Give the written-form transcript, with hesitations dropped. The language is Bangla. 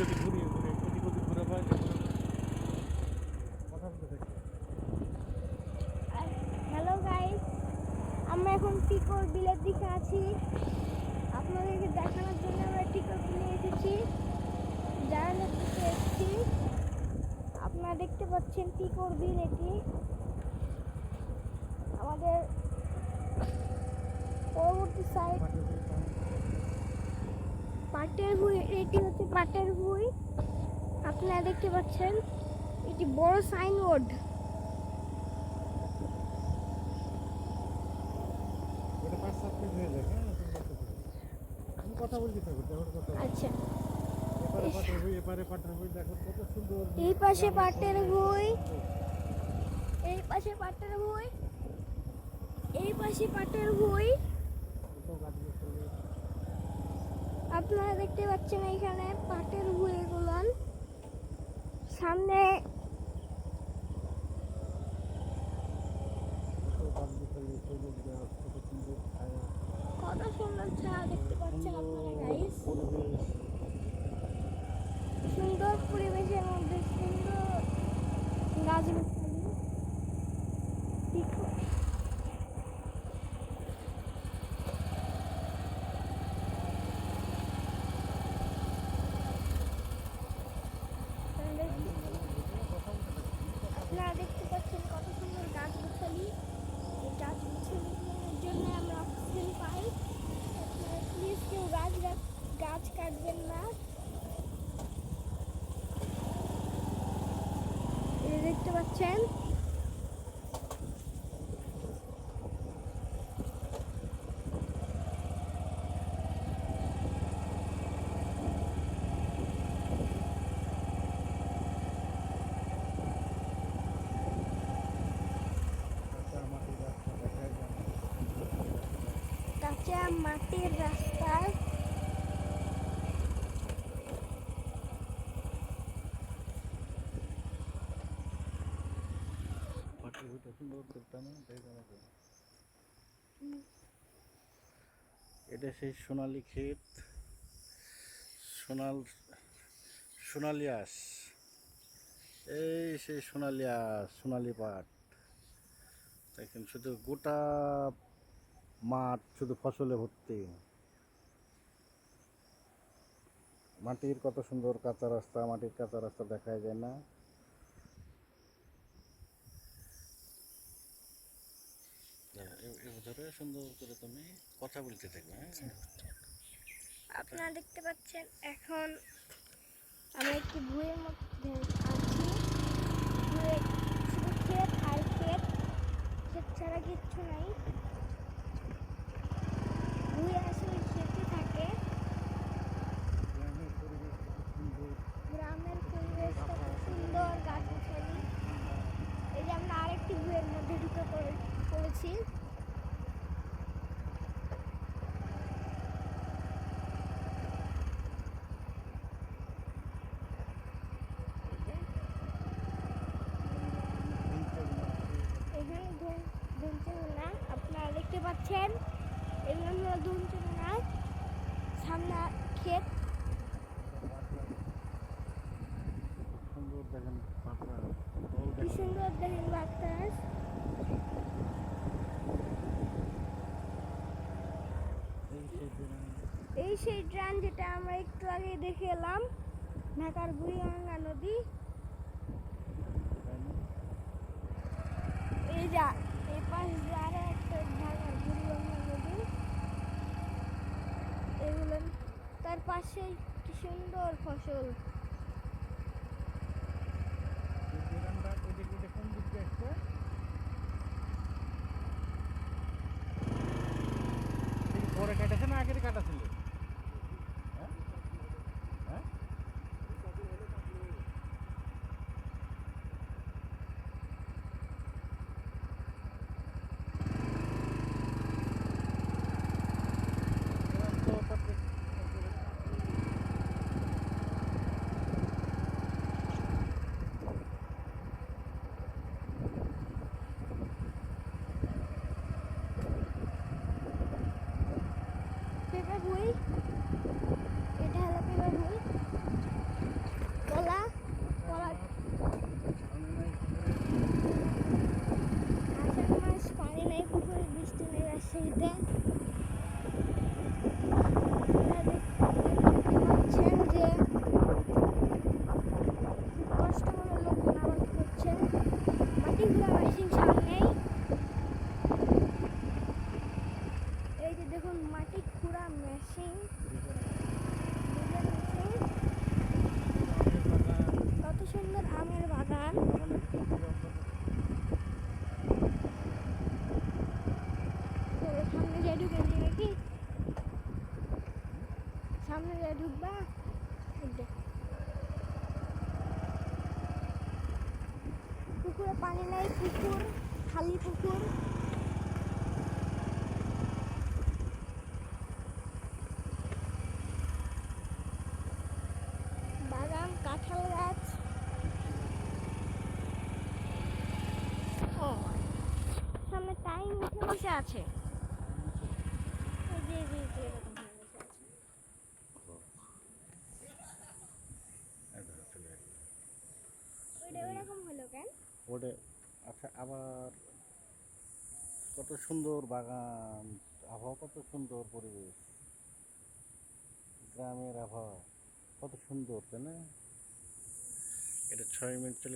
ওদিক ঘুরিয়ে ঘুরে ওদিক ওদিক ঘুরে পায় কথা বলতে থাকি। হ্যালো গাইস, আমরা এখন টিকর বিলের দিকে আছি। আপনাদেরকে দেখানোর জন্য আমরা টিকর বিলে এসেছি, জানালার দিকে এসেছি। আপনারা দেখতে পাচ্ছেন টিকর বিল, এটি আমাদের পরবর্তী সাইড পাটের ভুঁই। এটি হচ্ছে পাটের ভুঁই, আপনারা দেখতে পাচ্ছেন এটি বড় সাইনবোর্ড। ওটা 5-7 মিনিট হয়ে যায়। হ্যাঁ, আমি কথা বলছি থাকো, দেখো কথা। আচ্ছা, এপারে পাটের বই, এপারে পাটের বই, দেখো কত সুন্দর। এই পাশে পাটের ভুঁই, এই পাশে পাটের ভুঁই, এই পাশে পাটের ভুঁই। আপনারা দেখতে পাচ্ছেন এখানে পাটের ভুঁই গুলো। সামনে কত সুন্দর ছায়া দেখতে পাচ্ছেন আপনারা গাইস। সুন্দর পরিবেশের মধ্যে সুন্দর গাছগাছালি। আপনারা দেখতে পাচ্ছেন কত সুন্দর গাছগাছালি। এই গাছগাছালির জন্য আমরা অক্সিজেন পাই। আপনারা প্লিজ কেউ গাছ কাটবেন না। এই দেখতে পাচ্ছেন কাঁচা মাটির রাস্তা। এটা সেই সোনালী ক্ষেত, সোনালী আঁশ। এই সেই সোনালী আঁশ, সোনালী পাট। দেখেন শুধু গোটা মাঠ শুধু ফসলে ভর্তি। মাটির কত সুন্দর কাঁচা রাস্তা, মাটির কাঁচা রাস্তা দেখা যায় না। ধরে সুন্দর করে তুমি কথা বলতে থাকবে। হ্যাঁ, আপনারা দেখতে পাচ্ছেন এখন আমরা একটি ভুঁইয়ের মধ্যে আছি। ভুঁইয়ে শুধু ক্ষেত আর ক্ষেত, ক্ষেত ছাড়া কিচ্ছু নাই। ভুঁইয়ে আসলে ক্ষেতই থাকে। গ্রামের পরিবেশ কত সুন্দর, গাছগাছালি। এই যে আমরা আরেকটি ভুঁইয়ের মধ্যে ঢুকে পড়েছি। ধুনচুনা আপনারা দেখতে পাচ্ছেন, এগুলো হলো ধুনচুনা। সামনে ক্ষেত। কি সুন্দর দেখেন বাতাস। এই সেই ড্রাম যেটা আমরা একটু আগে দেখে এলাম, ঢাকার বুড়িগঙ্গা নদী। এই যা এই পাশ দিয়ে আরো একটা ঢাকার বুড়িগঙ্গা নদী। এগুলো তার পাশে কি সুন্দর ফসল। পরে কাটাছে না আগে কাটা ছিল? পেঁপে ভুঁই পুকুরে পানি নাই, পুকুর খালি পুকুর। বাগান, কাঁঠাল গাছ। ও সামনে টাইম উঠে বসে আছে। জি জি জি, এরকম হয়ে বসে আছে। চলে ওইটা ওইরকম হলো কেন? ওটা আচ্ছা, আবার কত সুন্দর বাগান, আবহাওয়া কত সুন্দর, পরিবেশ, গ্রামের আবহাওয়া কত সুন্দর, তাই না? এটা 6 মিনিট চলে